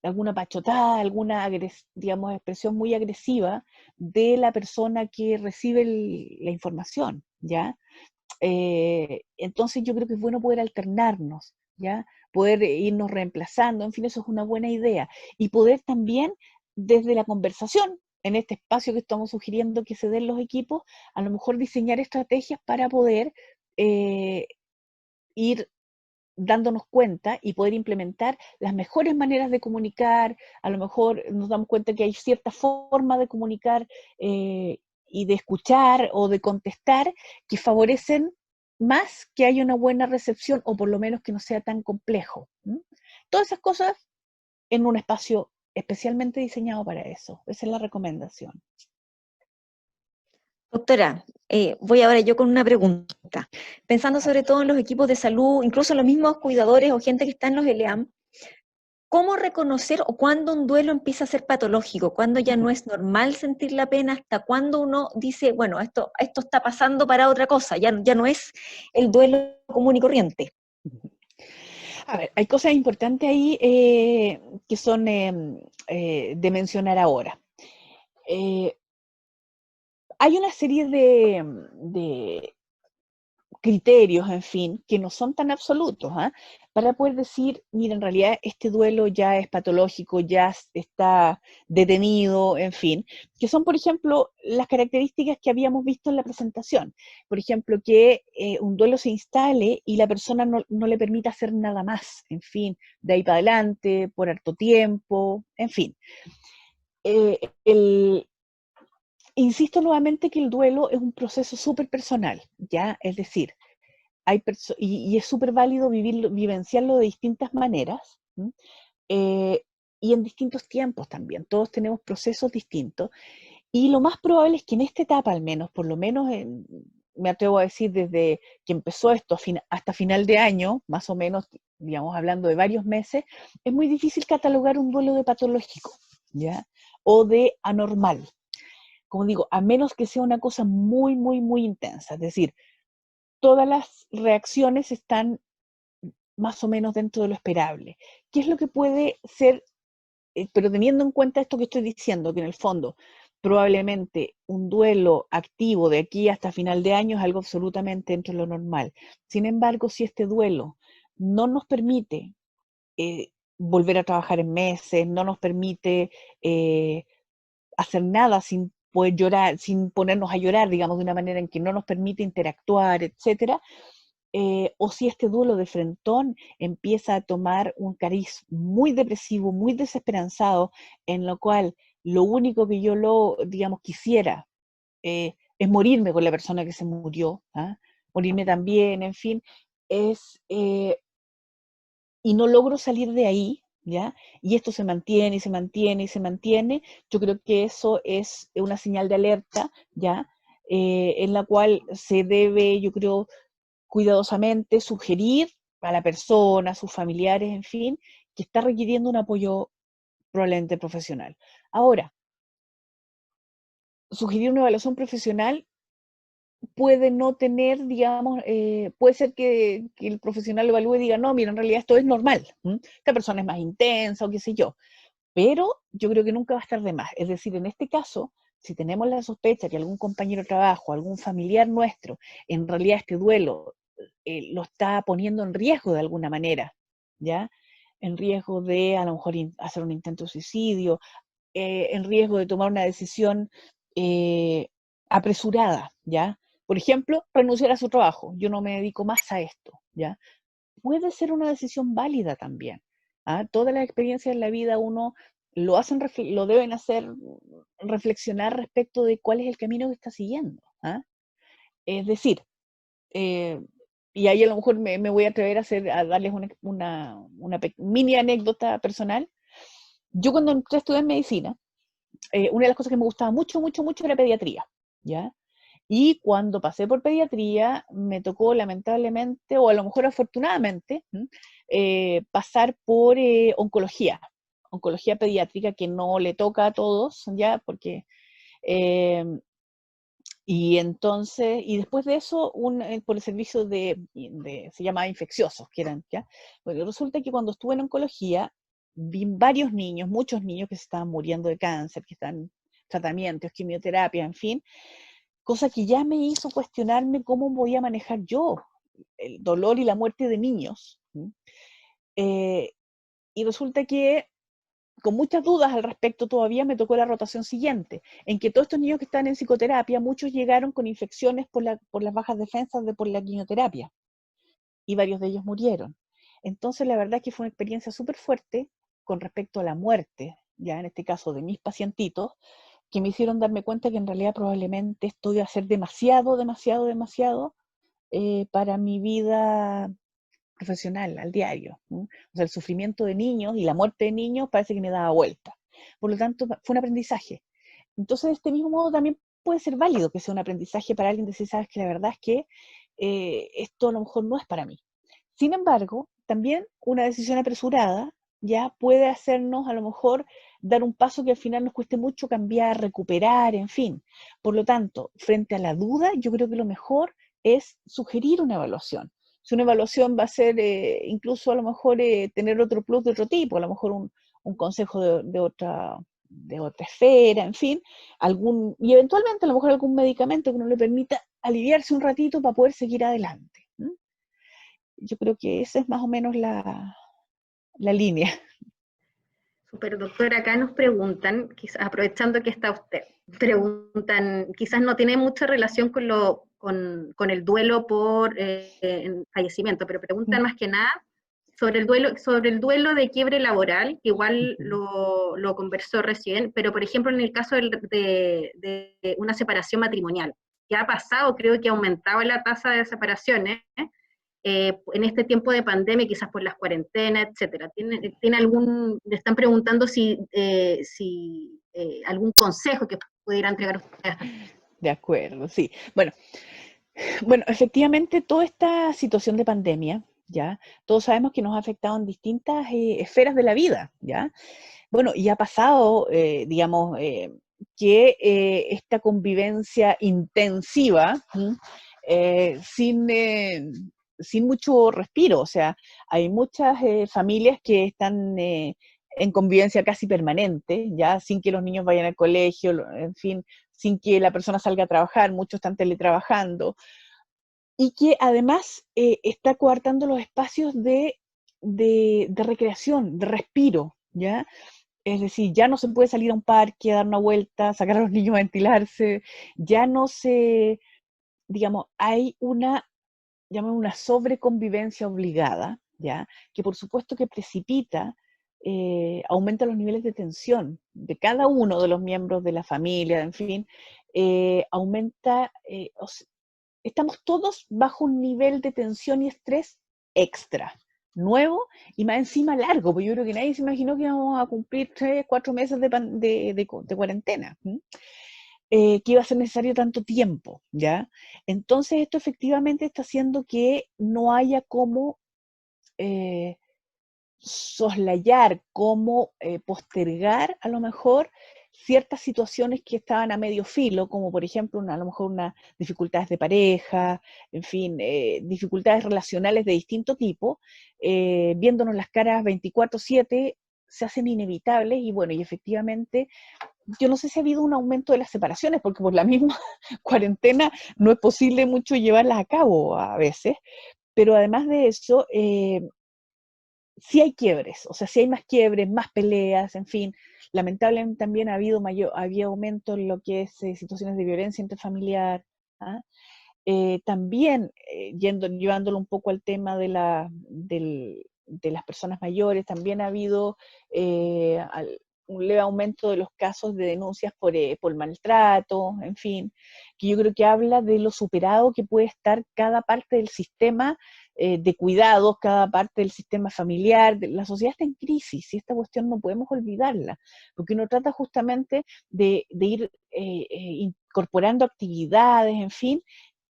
alguna pachotada, alguna, digamos, expresión muy agresiva de la persona que recibe la información, ¿ya? Entonces yo creo que es bueno poder alternarnos, ¿ya? Poder irnos reemplazando, en fin, eso es una buena idea. Y poder también, desde la conversación, en este espacio que estamos sugiriendo que se den los equipos, a lo mejor diseñar estrategias para poder ir dándonos cuenta y poder implementar las mejores maneras de comunicar. A lo mejor nos damos cuenta que hay cierta forma de comunicar y de escuchar o de contestar que favorecen más que haya una buena recepción o por lo menos que no sea tan complejo. Todas esas cosas en un espacio especialmente diseñado para eso. Esa es la recomendación. Doctora, voy ahora yo con una pregunta. Pensando sobre todo en los equipos de salud, incluso en los mismos cuidadores o gente que está en los ELEAM, ¿cómo reconocer o cuándo un duelo empieza a ser patológico? ¿Cuándo ya no es normal sentir la pena? ¿Hasta cuándo uno dice, bueno, esto está pasando para otra cosa? Ya no es el duelo común y corriente. A ver, hay cosas importantes ahí que son de mencionar ahora. Hay una serie de criterios, en fin, que no son tan absolutos, ¿ah? Para poder decir, mira, en realidad este duelo ya es patológico, ya está detenido, en fin, que son, por ejemplo, las características que habíamos visto en la presentación. Por ejemplo, que un duelo se instale y la persona no le permita hacer nada más, en fin, de ahí para adelante, por harto tiempo, en fin. Eh, el, Insisto nuevamente que el duelo es un proceso súper personal, ¿ya? Es decir, y es súper válido vivenciarlo de distintas maneras, ¿m? Eh, y en distintos tiempos también. Todos tenemos procesos distintos. Y lo más probable es que en esta etapa, al menos, por lo menos me atrevo a decir desde que empezó esto hasta final de año, más o menos, digamos, hablando de varios meses, es muy difícil catalogar un duelo de patológico, ¿ya? O de anormal. Como digo, a menos que sea una cosa muy, muy, muy intensa. Es decir, todas las reacciones están más o menos dentro de lo esperable. ¿Qué es lo que puede ser, pero teniendo en cuenta esto que estoy diciendo, que en el fondo probablemente un duelo activo de aquí hasta final de año es algo absolutamente dentro de lo normal? Sin embargo, si este duelo no nos permite volver a trabajar en meses, no nos permite hacer nada sin poder llorar, sin ponernos a llorar, digamos, de una manera en que no nos permite interactuar, etcétera, o si este duelo de frentón empieza a tomar un cariz muy depresivo, muy desesperanzado, en lo cual lo único que yo digamos, quisiera es morirme con la persona que se murió, ¿ah? Morirme también, en fin, es, y no logro salir de ahí, ¿ya? Y esto se mantiene y se mantiene y se mantiene, yo creo que eso es una señal de alerta, ¿ya? En la cual se debe, yo creo, cuidadosamente sugerir a la persona, a sus familiares, en fin, que está requiriendo un apoyo probablemente profesional. Ahora, sugerir una evaluación profesional puede no tener, digamos, puede ser que el profesional lo evalúe y diga, no, mira, en realidad esto es normal, ¿m? Esta persona es más intensa o qué sé yo, pero yo creo que nunca va a estar de más. Es decir, en este caso, si tenemos la sospecha que algún compañero de trabajo, algún familiar nuestro, en realidad este duelo lo está poniendo en riesgo de alguna manera, ¿ya? En riesgo de a lo mejor hacer un intento de suicidio, en riesgo de tomar una decisión eh, apresurada, ¿ya? Por ejemplo, renunciar a su trabajo. Yo no me dedico más a esto, ¿ya? Puede ser una decisión válida también. ¿Ah? Todas las experiencias en la vida uno lo deben hacer reflexionar respecto de cuál es el camino que está siguiendo. ¿Ah? Es decir, eh, y ahí a lo mejor me voy a atrever a darles una mini anécdota personal. Yo cuando entré a estudiar medicina, una de las cosas que me gustaba mucho, mucho, mucho era pediatría, ¿ya? Y cuando pasé por pediatría, me tocó lamentablemente, o a lo mejor afortunadamente, pasar por oncología pediátrica, que no le toca a todos, ¿ya? Porque, eh, y entonces, y después de eso, por el servicio se llama infecciosos, que eran, ¿ya? Bueno, resulta que cuando estuve en oncología, vi varios niños, muchos niños que se estaban muriendo de cáncer, que están en tratamientos, quimioterapia, en fin, cosa que ya me hizo cuestionarme cómo podía manejar yo el dolor y la muerte de niños. Eh, y resulta que con muchas dudas al respecto todavía me tocó la rotación siguiente, en que todos estos niños que están en psicoterapia, muchos llegaron con infecciones por las bajas defensas por la quimioterapia, y varios de ellos murieron. Entonces la verdad es que fue una experiencia súper fuerte con respecto a la muerte, ya en este caso de mis pacientitos, que me hicieron darme cuenta que en realidad probablemente esto iba a ser demasiado, demasiado, demasiado para mi vida profesional al diario. ¿No? O sea, el sufrimiento de niños y la muerte de niños parece que me daba vuelta. Por lo tanto, fue un aprendizaje. Entonces, de este mismo modo también puede ser válido que sea un aprendizaje para alguien decir, sabes que la verdad es que esto a lo mejor no es para mí. Sin embargo, también una decisión apresurada ya puede hacernos a lo mejor dar un paso que al final nos cueste mucho cambiar, recuperar, en fin. Por lo tanto, frente a la duda, yo creo que lo mejor es sugerir una evaluación. Si una evaluación va a ser incluso a lo mejor tener otro plus de otro tipo, a lo mejor un consejo de otra esfera, en fin, y eventualmente a lo mejor algún medicamento que nos le permita aliviarse un ratito para poder seguir adelante. Yo creo que esa es más o menos la línea. Super doctor, acá nos preguntan, aprovechando que está usted, preguntan, quizás no tiene mucha relación con el duelo por fallecimiento, pero preguntan más que nada sobre el duelo de quiebre laboral, que igual lo conversó recién, pero por ejemplo en el caso de una separación matrimonial, que ha pasado, creo que ha aumentado la tasa de separaciones, en este tiempo de pandemia, quizás por las cuarentenas, etcétera. Le están preguntando si algún consejo que pudiera entregar usted. De acuerdo, sí. Bueno, efectivamente toda esta situación de pandemia, ¿ya? Todos sabemos que nos ha afectado en distintas esferas de la vida, ¿ya? Bueno, y ha pasado, digamos, que esta convivencia intensiva, sin mucho respiro, o sea, hay muchas familias que están en convivencia casi permanente, ya sin que los niños vayan al colegio, en fin, sin que la persona salga a trabajar, muchos están teletrabajando, y que además está coartando los espacios de recreación, de respiro, ¿ya? Es decir, ya no se puede salir a un parque a dar una vuelta, sacar a los niños a ventilarse, ya no se, digamos, hay una sobreconvivencia obligada, ¿ya? Que por supuesto que precipita, aumenta los niveles de tensión de cada uno de los miembros de la familia, en fin, aumenta, estamos todos bajo un nivel de tensión y estrés extra, nuevo y más encima largo, porque yo creo que nadie se imaginó que íbamos a cumplir 3, 4 meses de cuarentena, que iba a ser necesario tanto tiempo, ¿ya? Entonces esto efectivamente está haciendo que no haya cómo soslayar, cómo postergar a lo mejor ciertas situaciones que estaban a medio filo, como por ejemplo a lo mejor unas dificultades de pareja, en fin, dificultades relacionales de distinto tipo, viéndonos las caras 24/7 se hacen inevitables y bueno, y efectivamente yo no sé si ha habido un aumento de las separaciones, porque por la misma cuarentena no es posible mucho llevarlas a cabo a veces, pero además de eso, sí hay quiebres, o sea, sí hay más quiebres, más peleas, en fin. Lamentablemente también había aumento en lo que es situaciones de violencia intrafamiliar. ¿Ah? También, llevándolo un poco al tema de las personas mayores, también ha habido un leve aumento de los casos de denuncias por maltrato, en fin, que yo creo que habla de lo superado que puede estar cada parte del sistema de cuidados, cada parte del sistema familiar. La sociedad está en crisis y esta cuestión no podemos olvidarla, porque uno trata justamente de ir incorporando actividades, en fin,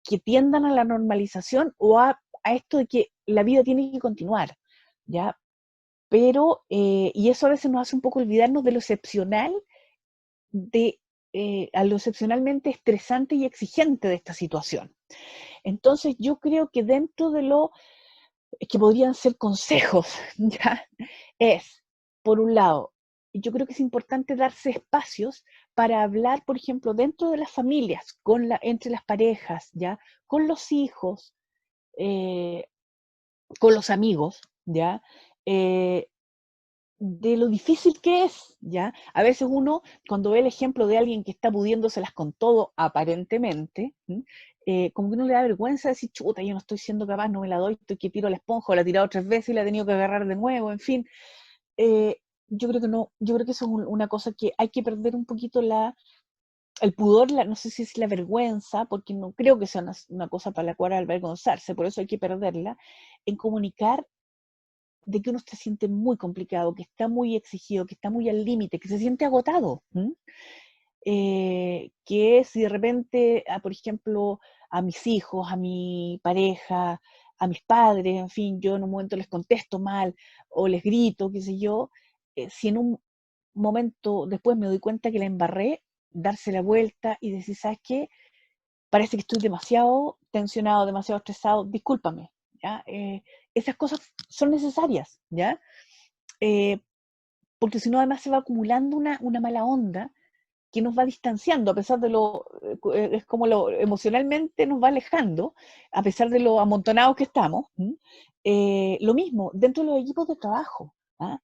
que tiendan a la normalización o a esto de que la vida tiene que continuar, ¿ya? Pero, y eso a veces nos hace un poco olvidarnos de lo excepcional, a lo excepcionalmente estresante y exigente de esta situación. Entonces, yo creo que dentro de lo que podrían ser consejos, ¿ya? Es, por un lado, yo creo que es importante darse espacios para hablar, por ejemplo, dentro de las familias, entre las parejas, ¿ya? Con los hijos, eh, con los amigos, ¿ya? De lo difícil que es, ¿ya? A veces uno, cuando ve el ejemplo de alguien que está pudiéndoselas con todo, aparentemente, como que uno le da vergüenza decir, chuta, yo no estoy siendo capaz, no me la doy, estoy que tiro la esponja, o la he tirado 3 veces y la he tenido que agarrar de nuevo, en fin. Yo creo que no, yo creo que eso es una cosa que hay que perder un poquito el pudor, no sé si es la vergüenza, porque no creo que sea una cosa para la cual avergonzarse, por eso hay que perderla, en comunicar de que uno se siente muy complicado, que está muy exigido, que está muy al límite, que se siente agotado. Que si de repente, por ejemplo, a mis hijos, a mi pareja, a mis padres, en fin, yo en un momento les contesto mal o les grito, qué sé yo, si en un momento después me doy cuenta que la embarré, darse la vuelta y decir, ¿sabes qué? Parece que estoy demasiado tensionado, demasiado estresado, discúlpame, ¿ya? Esas cosas son necesarias, ¿ya? Porque si no, además se va acumulando una mala onda que nos va distanciando, a pesar de es como lo emocionalmente nos va alejando, a pesar de lo amontonados que estamos. Lo mismo, dentro de los equipos de trabajo, ¿ah?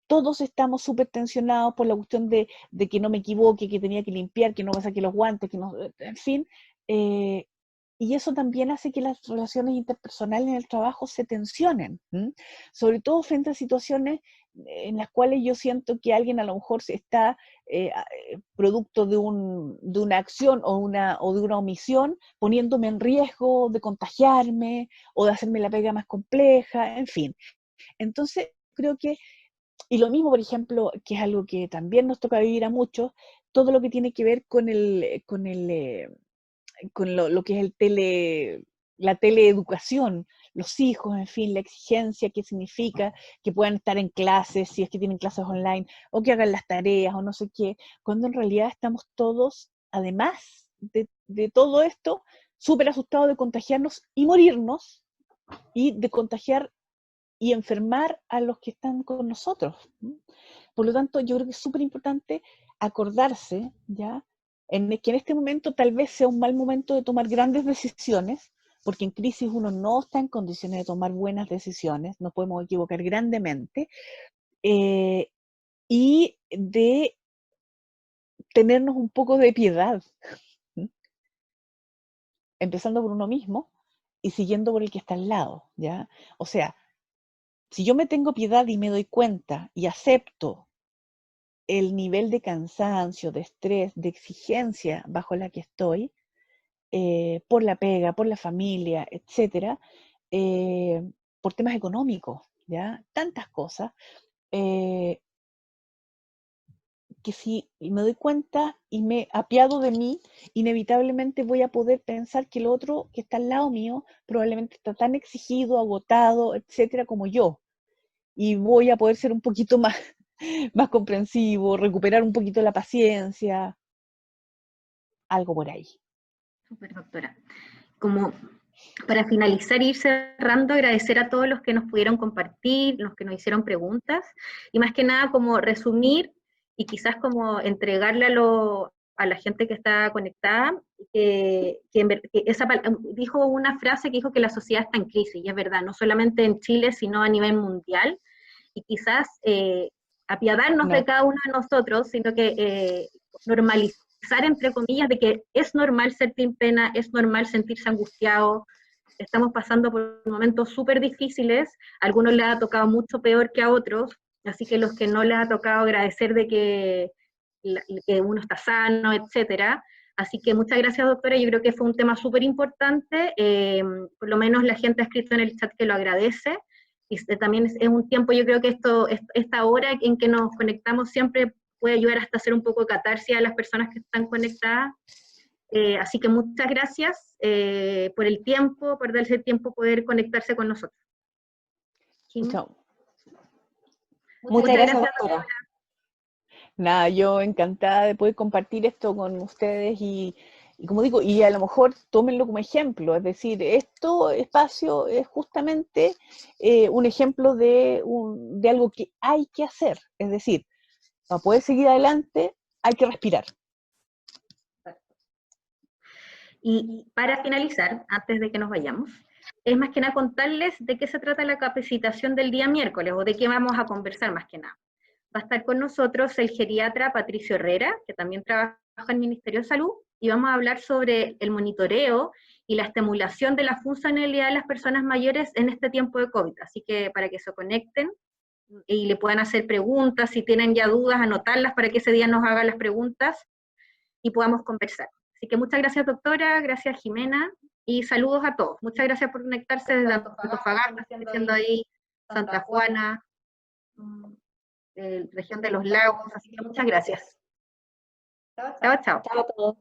Todos estamos súper tensionados por la cuestión de que no me equivoque, que tenía que limpiar, que no me saque los guantes, que no, en fin. Y eso también hace que las relaciones interpersonales en el trabajo se tensionen, sobre todo frente a situaciones en las cuales yo siento que alguien a lo mejor se está producto de una acción o de una omisión, poniéndome en riesgo de contagiarme o de hacerme la pega más compleja, en fin. Entonces, creo que, y lo mismo, por ejemplo, que es algo que también nos toca vivir a muchos, todo lo que tiene que ver con lo que es la teleeducación, los hijos, en fin, la exigencia que significa que puedan estar en clases, si es que tienen clases online, o que hagan las tareas, o no sé qué, cuando en realidad estamos todos, además de todo esto, súper asustados de contagiarnos y morirnos, y de contagiar y enfermar a los que están con nosotros. Por lo tanto, yo creo que es súper importante acordarse, ¿ya? Que en este momento tal vez sea un mal momento de tomar grandes decisiones, porque en crisis uno no está en condiciones de tomar buenas decisiones, nos podemos equivocar grandemente, y de tenernos un poco de piedad, empezando por uno mismo y siguiendo por el que está al lado, ¿ya? O sea, si yo me tengo piedad y me doy cuenta y acepto el nivel de cansancio, de estrés, de exigencia bajo la que estoy, por la pega, por la familia, etcétera, por temas económicos, ¿ya? Tantas cosas, eh, que si me doy cuenta y me apiado de mí, inevitablemente voy a poder pensar que el otro que está al lado mío probablemente está tan exigido, agotado, etcétera, como yo. Y voy a poder ser un poquito más, más comprensivo, recuperar un poquito la paciencia, algo por ahí. Súper, doctora. Como para finalizar e ir cerrando, agradecer a todos los que nos pudieron compartir, los que nos hicieron preguntas, y más que nada como resumir y quizás como entregarle a la gente que está conectada, que dijo una frase que dijo que la sociedad está en crisis, y es verdad, no solamente en Chile, sino a nivel mundial, y quizás apiadarnos de cada uno de nosotros, sino que normalizar, entre comillas, de que es normal sentir pena, es normal sentirse angustiado, estamos pasando por momentos súper difíciles, a algunos les ha tocado mucho peor que a otros, así que los que no les ha tocado agradecer de que uno está sano, etcétera. Así que muchas gracias, doctora, yo creo que fue un tema súper importante, por lo menos la gente ha escrito en el chat que lo agradece, y también es un tiempo, yo creo que esta hora en que nos conectamos siempre puede ayudar hasta hacer un poco de catarsis a las personas que están conectadas. Así que muchas gracias por el tiempo, por darse el tiempo poder conectarse con nosotros. Muchas gracias, doctora. Nada, yo encantada de poder compartir esto con ustedes y como digo, y a lo mejor tómenlo como ejemplo, es decir, espacio es justamente un ejemplo de algo que hay que hacer, es decir, para poder seguir adelante hay que respirar. Y para finalizar, antes de que nos vayamos, es más que nada contarles de qué se trata la capacitación del día miércoles, o de qué vamos a conversar más que nada. Va a estar con nosotros el geriatra Patricio Herrera, que también trabaja en el Ministerio de Salud, y vamos a hablar sobre el monitoreo y la estimulación de la funcionalidad de las personas mayores en este tiempo de COVID. Así que para que se conecten y le puedan hacer preguntas, si tienen ya dudas, anotarlas para que ese día nos hagan las preguntas y podamos conversar. Así que muchas gracias, doctora, gracias, Jimena, y saludos a todos. Muchas gracias por conectarse desde Antofagasta, haciendo ahí Santa Juana, región de los lagos, así que muchas gracias. Chao, chao. Chao a todos.